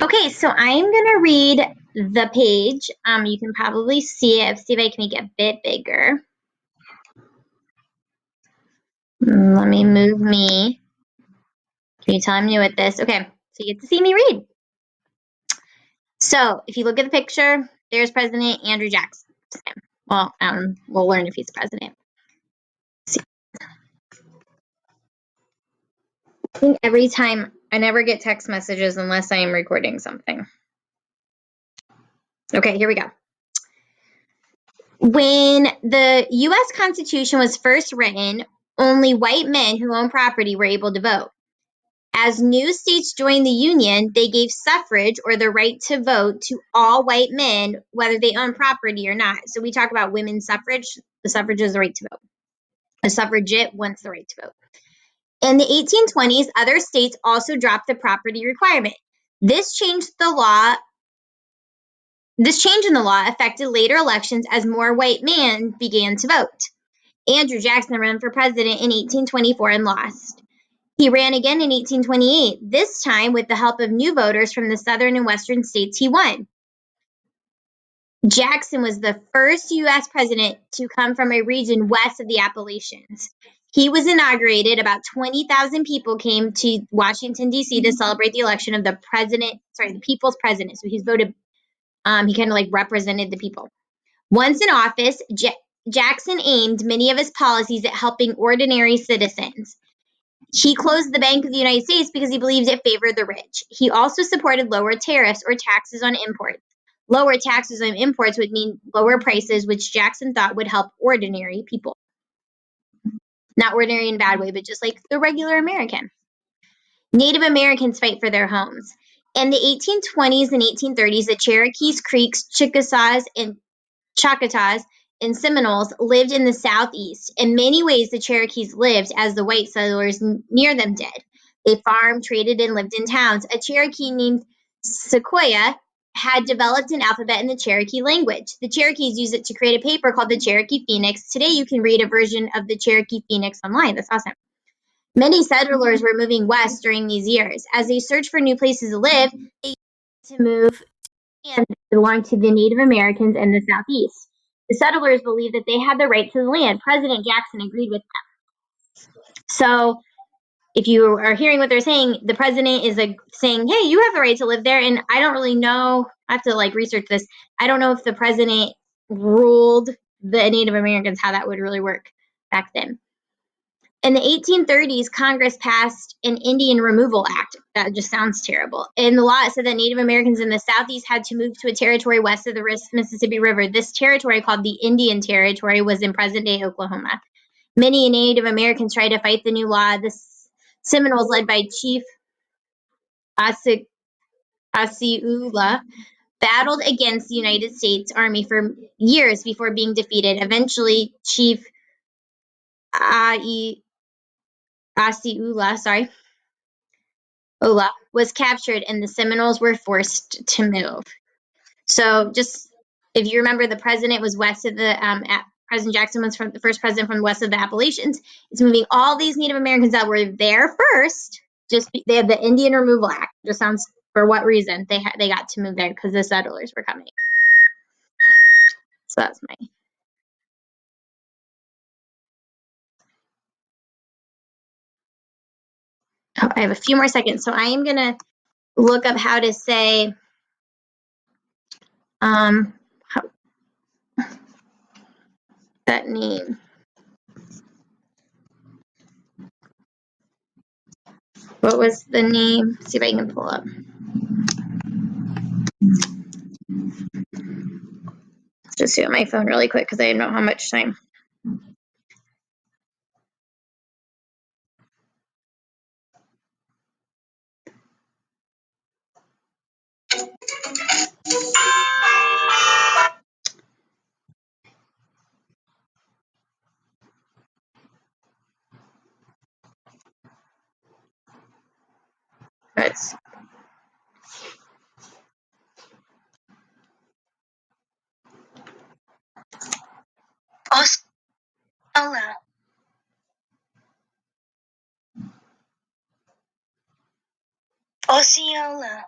Okay, so I'm going to read the page. You can probably see it. See if I can make it a bit bigger. Let me move me. Can you tell I'm new at this? Okay, so you get to see me read. So if you look at the picture, there's President Andrew Jackson. Well, we'll learn if he's president. I think every time I never get text messages unless I am recording something. Okay, here we go. When the U.S. Constitution was first written, only white men who own property were able to vote. As new states joined the Union, they gave suffrage, or the right to vote, to all white men, whether they own property or not. So we talk about women's suffrage. The suffrage is the right to vote. A suffragette wants the right to vote. In the 1820s, other states also dropped the property requirement. This change in the law affected later elections as more white men began to vote. Andrew Jackson ran for president in 1824 and lost. He ran again in 1828. This time, with the help of new voters from the southern and western states, he won. Jackson was the first U.S. president to come from a region west of the Appalachians. He was inaugurated. About 20,000 people came to Washington, D.C. to celebrate the election of the people's president. So he's voted, he kind of like represented the people. Once in office, Jackson aimed many of his policies at helping ordinary citizens. He closed the Bank of the United States because he believed it favored the rich. He also supported lower tariffs or taxes on imports. Lower taxes on imports would mean lower prices, which Jackson thought would help ordinary people. Not ordinary in a bad way, but just like the regular American. Native Americans fight for their homes. In the 1820s and 1830s, the Cherokees, Creeks, Chickasaws, and Choctaws and Seminoles lived in the Southeast. In many ways, the Cherokees lived as the white settlers near them did. They farmed, traded, and lived in towns. A Cherokee named Sequoyah had developed an alphabet in the Cherokee language. The Cherokees used it to create a paper called the Cherokee Phoenix. Today, you can read a version of the Cherokee Phoenix online. That's awesome. Many settlers were moving west during these years. As they searched for new places to live, they to move and belonged to the Native Americans in the Southeast. The settlers believed that they had the right to the land. President Jackson agreed with them. So, if you are hearing what they're saying, the president is saying, hey, you have the right to live there. And I don't really know. I have to research this. I don't know if the president ruled the Native Americans, how that would really work back then. In the 1830s, Congress passed an Indian Removal Act. That just sounds terrible. In the law, it said that Native Americans in the Southeast had to move to a territory west of the Mississippi River. This territory, called the Indian Territory, was in present-day Oklahoma. Many Native Americans tried to fight the new law. The Seminoles, led by Chief Osceola, battled against the United States Army for years before being defeated. Eventually, Chief Osceola, was captured and the Seminoles were forced to move. So just, if you remember, the president was west of the, President Jackson was the first president from west of the Appalachians. It's moving all these Native Americans that were there first. They had the Indian Removal Act. Just sounds, for what reason they got to move there, because the settlers were coming. So that's my. Oh, I have a few more seconds, so I am gonna look up how to say that name. What was the name? Let's see if I can pull up. Let's just do it on my phone really quick because I don't know how much time. Let's. Osceola. Osceola.